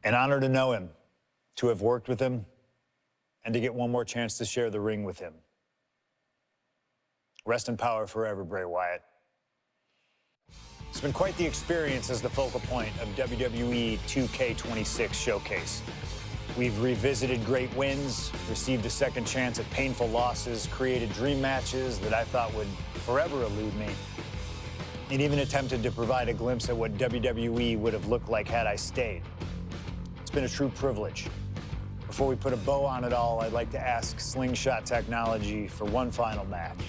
An honor to know him, to have worked with him, and to get one more chance to share the ring with him. Rest in power forever, Bray Wyatt. It's been quite the experience as the focal point of WWE 2K26 Showcase. We've revisited great wins, received a second chance at painful losses, created dream matches that I thought would forever elude me, and even attempted to provide a glimpse at what WWE would have looked like had I stayed. It's been a true privilege. Before we put a bow on it all, I'd like to ask Slingshot Technology for one final match.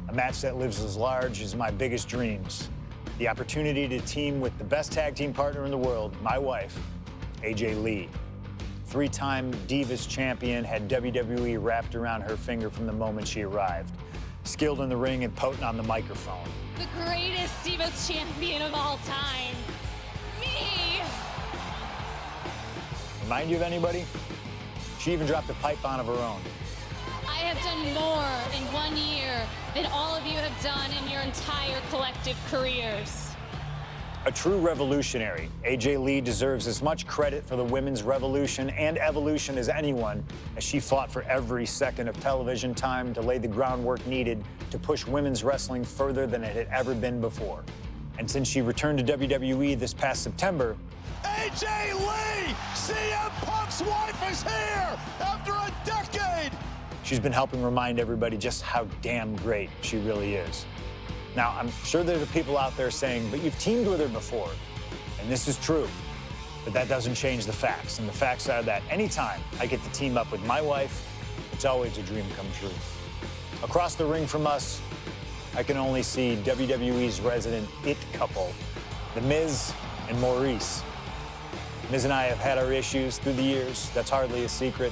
A match that lives as large as my biggest dreams. The opportunity to team with the best tag team partner in the world, my wife, AJ Lee. Three-time Divas champion, had WWE wrapped around her finger from the moment she arrived. Skilled in the ring and potent on the microphone. The greatest Divas champion of all time. Me! Remind you of anybody? She even dropped a pipe on of her own. I have done more in 1 year than all of you have done in your entire collective careers. A true revolutionary, AJ Lee deserves as much credit for the women's revolution and evolution as anyone, as she fought for every second of television time to lay the groundwork needed to push women's wrestling further than it had ever been before. And since she returned to WWE this past September, AJ Lee, CM Punk's wife, is here after a decade. She's been helping remind everybody just how damn great she really is. Now, I'm sure there are people out there saying, but you've teamed with her before. And this is true. But that doesn't change the facts. And the facts are that anytime I get to team up with my wife, it's always a dream come true. Across the ring from us, I can only see WWE's resident it couple, The Miz and Maryse. Miz and I have had our issues through the years. That's hardly a secret.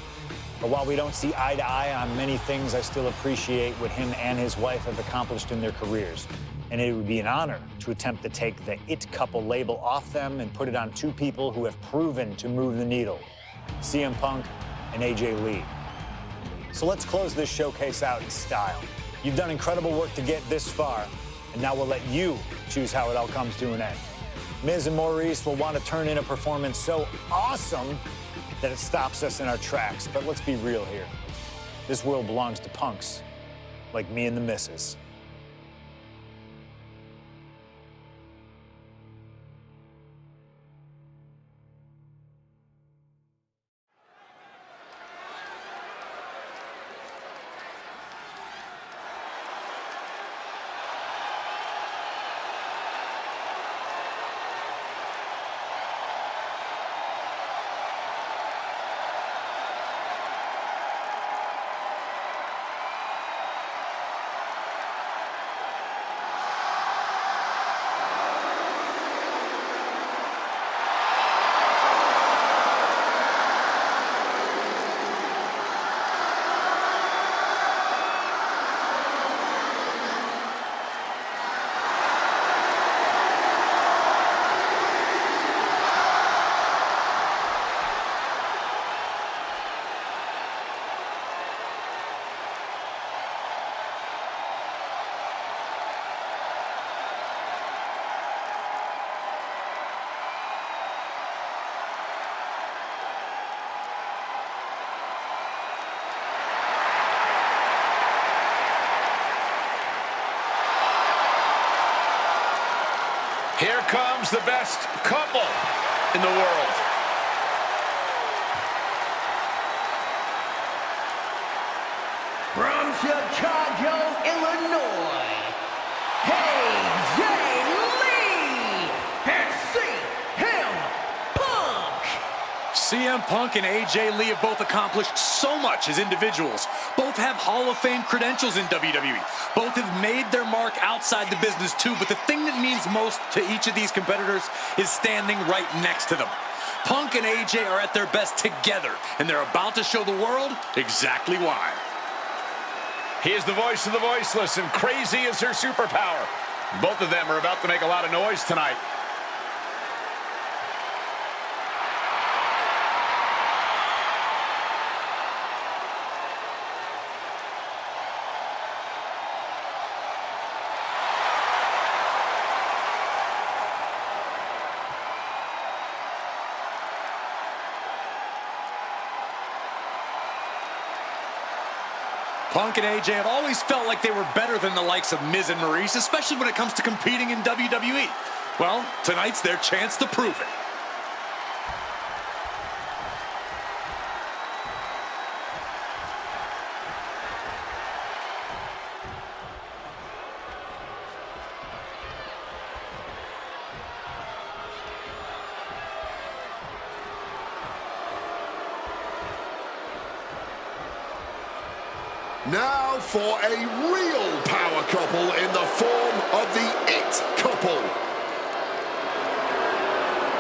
But while we don't see eye to eye on many things, I still appreciate what him and his wife have accomplished in their careers. And it would be an honor to attempt to take the it couple label off them and put it on two people who have proven to move the needle, CM Punk and AJ Lee. So let's close this showcase out in style. You've done incredible work to get this far, and now we'll let you choose how it all comes to an end. Miz and Maryse will want to turn in a performance so awesome that it stops us in our tracks. But let's be real here. This world belongs to punks like me and the missus. Here comes the best couple in the world. From Chicago, Illinois, AJ Lee and CM Punk. CM Punk and AJ Lee have both accomplished so much as individuals. Both have Hall of Fame credentials in WWE. Both have made their mark outside the business too, but the thing that means most to each of these competitors is standing right next to them. Punk and AJ are at their best together, and they're about to show the world exactly why. He is the voice of the voiceless, and crazy is her superpower. Both of them are about to make a lot of noise tonight. Punk and AJ have always felt like they were better than the likes of Miz and Maryse, especially when it comes to competing in WWE. Well, tonight's their chance to prove it. Now for a real power couple in the form of the It Couple.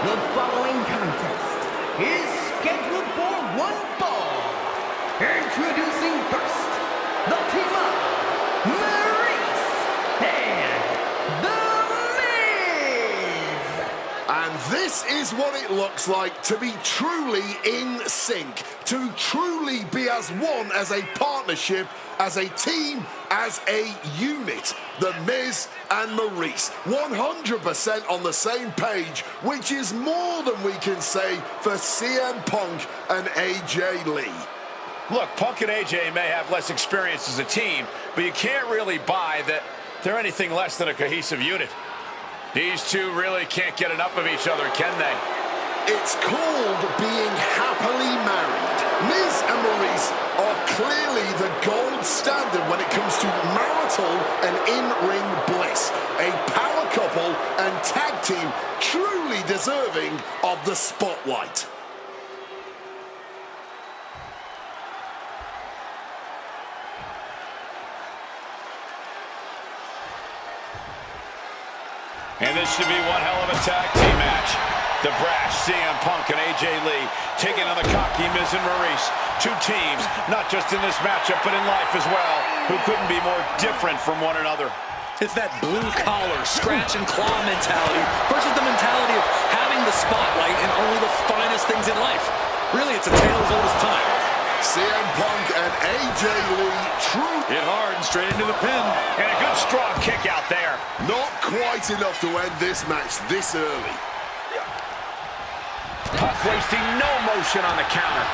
The following contest is scheduled for one fall. Introducing first, the team of Maryse and The Miz. And this is what it looks like to be truly in sync, to truly be as one, as a partnership, as a team, as a unit. The Miz and Maryse, 100% on the same page, which is more than we can say for CM Punk and AJ Lee. Look, Punk and AJ may have less experience as a team, but you can't really buy that they're anything less than a cohesive unit. These two really can't get enough of each other, can they? It's called being happily married. Miz and Maryse are clearly the gold standard when it comes to marital and in-ring bliss. A power couple and tag team truly deserving of the spotlight. And this should be one hell of a tag team match. The brash CM Punk and AJ Lee taking on the cocky Miz and Maryse. Two teams, not just in this matchup, but in life as well, who couldn't be more different from one another. It's that blue-collar, scratch-and-claw mentality versus the mentality of having the spotlight and only the finest things in life. Really, it's a tale as old as time. CM Punk and AJ Lee, true. Hit hard and straight into the pin. And a good strong kick out there. Not quite enough to end this match this early. Punk wasting no motion on the counter.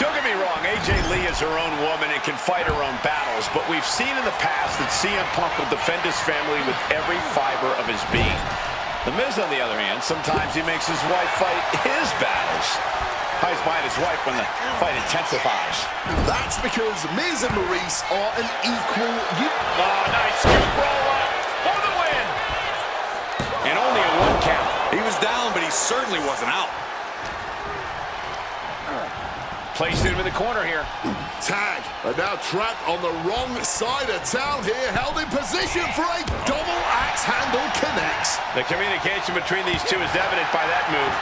Don't get me wrong, AJ Lee is her own woman and can fight her own battles, but we've seen in the past that CM Punk will defend his family with every fiber of his being. The Miz, on the other hand, sometimes he makes his wife fight his battles. Hides behind his wife when the fight intensifies. That's because Miz and Maryse are an equal unit. Oh, nice scoop roll up for the win. And only a one count. He was down, but he certainly wasn't out. Placed him in the corner here. Tag, and now trapped on the wrong side of town here, held in position for a double axe handle connects. The communication between these two is evident by that move.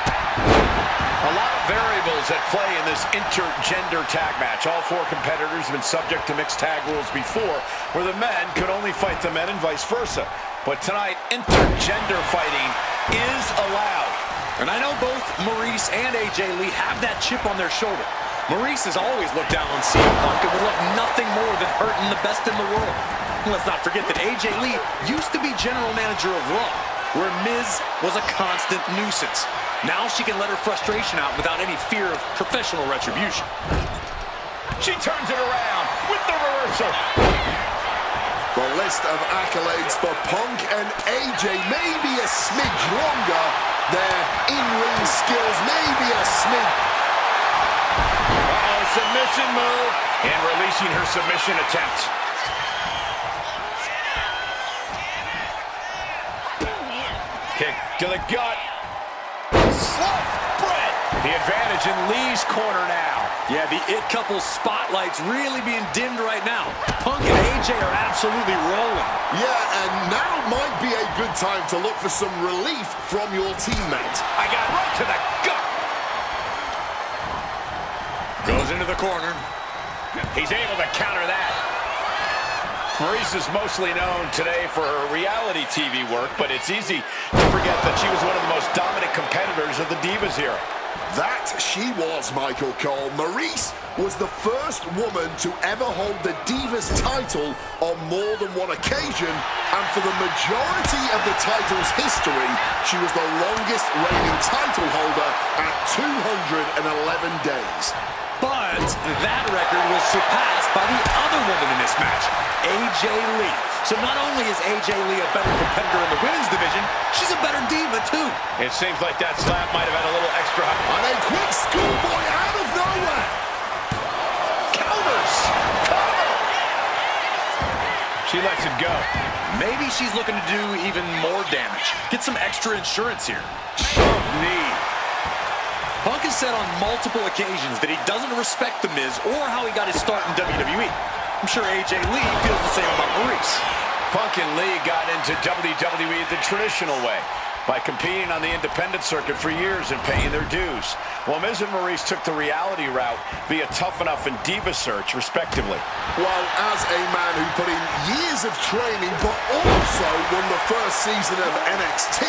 A lot of variables at play in this intergender tag match. All four competitors have been subject to mixed tag rules before, where the men could only fight the men and vice versa. But tonight, intergender fighting is allowed. And I know both Maryse and AJ Lee have that chip on their shoulder. Maryse has always looked down on CM Punk and would love nothing more than hurting the best in the world. And let's not forget that AJ Lee used to be general manager of Raw, where Miz was a constant nuisance. Now she can let her frustration out without any fear of professional retribution. She turns it around with the reversal. The list of accolades for Punk and AJ may be a smidge longer. Their in-ring skills may be a smidge. Submission move and releasing her submission attempt. Kick to the gut. Spread. The advantage in Lee's corner now. Yeah, the It Couple's spotlight's really being dimmed right now. Punk and AJ are absolutely rolling. Yeah, and now might be a good time to look for some relief from your teammate. I got right to the gut. Goes into the corner. He's able to counter that. Maryse is mostly known today for her reality TV work, but it's easy to forget that she was one of the most dominant competitors of the Divas era. That she was, Michael Cole. Maryse was the first woman to ever hold the Divas title on more than one occasion, and for the majority of the title's history, she was the longest reigning title holder at 211 days. But that record was surpassed by the other woman in this match, AJ Lee. So not only is AJ Lee a better competitor in the women's division, she's a better diva, too. It seems like that slap might have had a little extra. And a quick schoolboy out of nowhere. Counters! Cover! She lets it go. Maybe she's looking to do even more damage. Get some extra insurance here. Oh, knee. Punk has said on multiple occasions that he doesn't respect The Miz or how he got his start in WWE. I'm sure AJ Lee feels the same about Maryse. Punk and Lee got into WWE the traditional way, by competing on the independent circuit for years and paying their dues, while Miz and Maryse took the reality route via Tough Enough and Diva Search, respectively. Well, as a man who put in years of training, but also won the first season of NXT,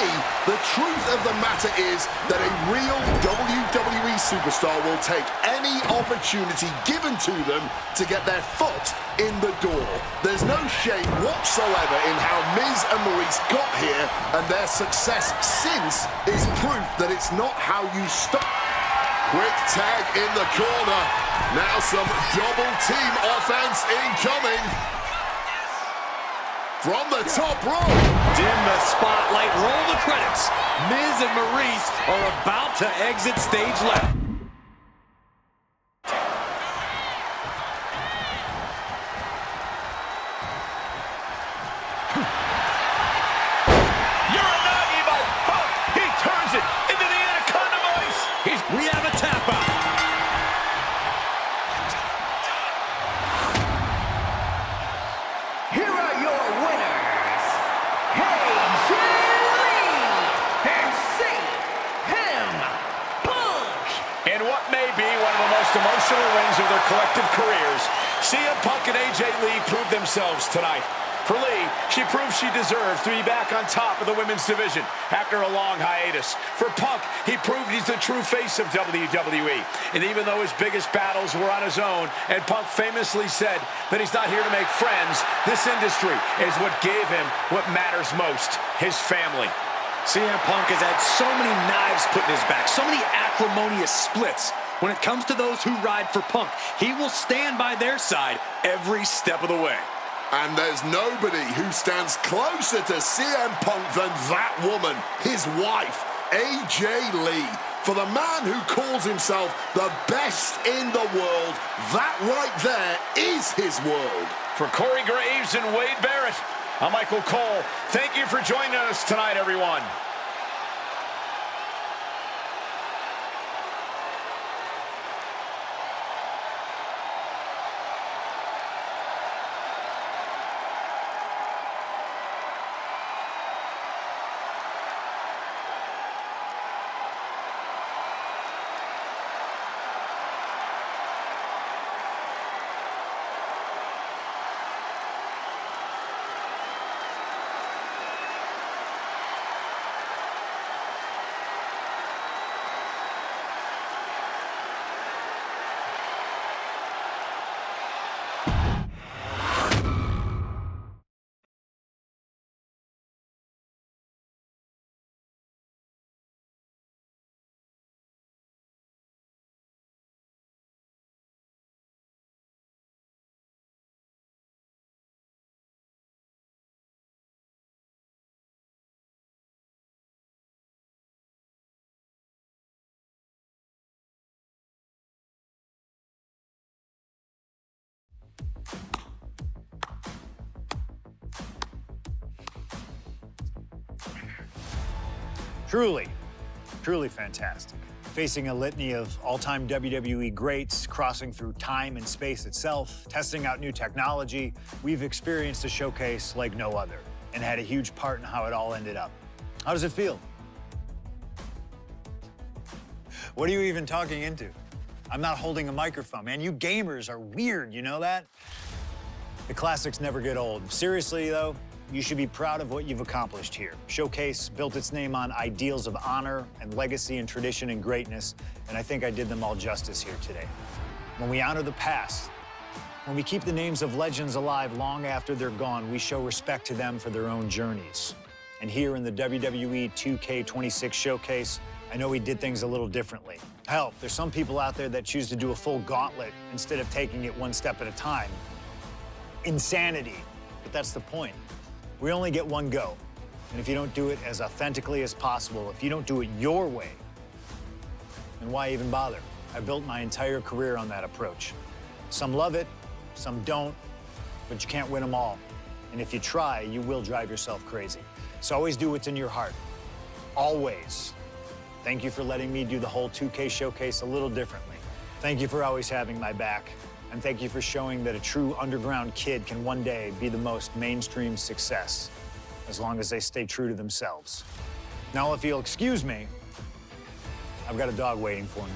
the truth of the matter is that a real WWE superstar will take any opportunity given to them to get their foot in the door. There's no shame whatsoever in how Miz and Maryse got here, and their success since is proof that it's not how you start. Quick tag in the corner. Now some double team offense incoming. From the top rope. Dim the spotlight, roll the credits. Miz and Maryse are about to exit stage left. We have a tap out. Here are your winners, AJ Lee and CM Punk. In what may be one of the most emotional rings of their collective careers, CM Punk and AJ Lee proved themselves tonight. For Lee, she proved she deserves to be back on top of the women's division after a long hiatus. For Punk, he proved he's the true face of WWE. And even though his biggest battles were on his own, and Punk famously said that he's not here to make friends, this industry is what gave him what matters most, his family. CM Punk has had so many knives put in his back, so many acrimonious splits. When it comes to those who ride for Punk, he will stand by their side every step of the way. And there's nobody who stands closer to CM Punk than that woman, his wife, AJ Lee. For the man who calls himself the best in the world, that right there is his world. For Corey Graves and Wade Barrett, I'm Michael Cole. Thank you for joining us tonight, everyone. Truly, truly fantastic. Facing a litany of all-time WWE greats, crossing through time and space itself, testing out new technology, we've experienced a showcase like no other and had a huge part in how it all ended up. How does it feel? What are you even talking into? I'm not holding a microphone, man. You gamers are weird, you know that? The classics never get old. Seriously, though, you should be proud of what you've accomplished here. Showcase built its name on ideals of honor and legacy and tradition and greatness, and I think I did them all justice here today. When we honor the past, when we keep the names of legends alive long after they're gone, we show respect to them for their own journeys. And here in the WWE 2K26 Showcase, I know we did things a little differently. Hell, there's some people out there that choose to do a full gauntlet instead of taking it one step at a time. Insanity. But that's the point. We only get one go. And if you don't do it as authentically as possible, if you don't do it your way, then why even bother? I built my entire career on that approach. Some love it, some don't, but you can't win them all. And if you try, you will drive yourself crazy. So always do what's in your heart. Always. Thank you for letting me do the whole 2K showcase a little differently. Thank you for always having my back. And thank you for showing that a true underground kid can one day be the most mainstream success, as long as they stay true to themselves. Now, if you'll excuse me, I've got a dog waiting for me.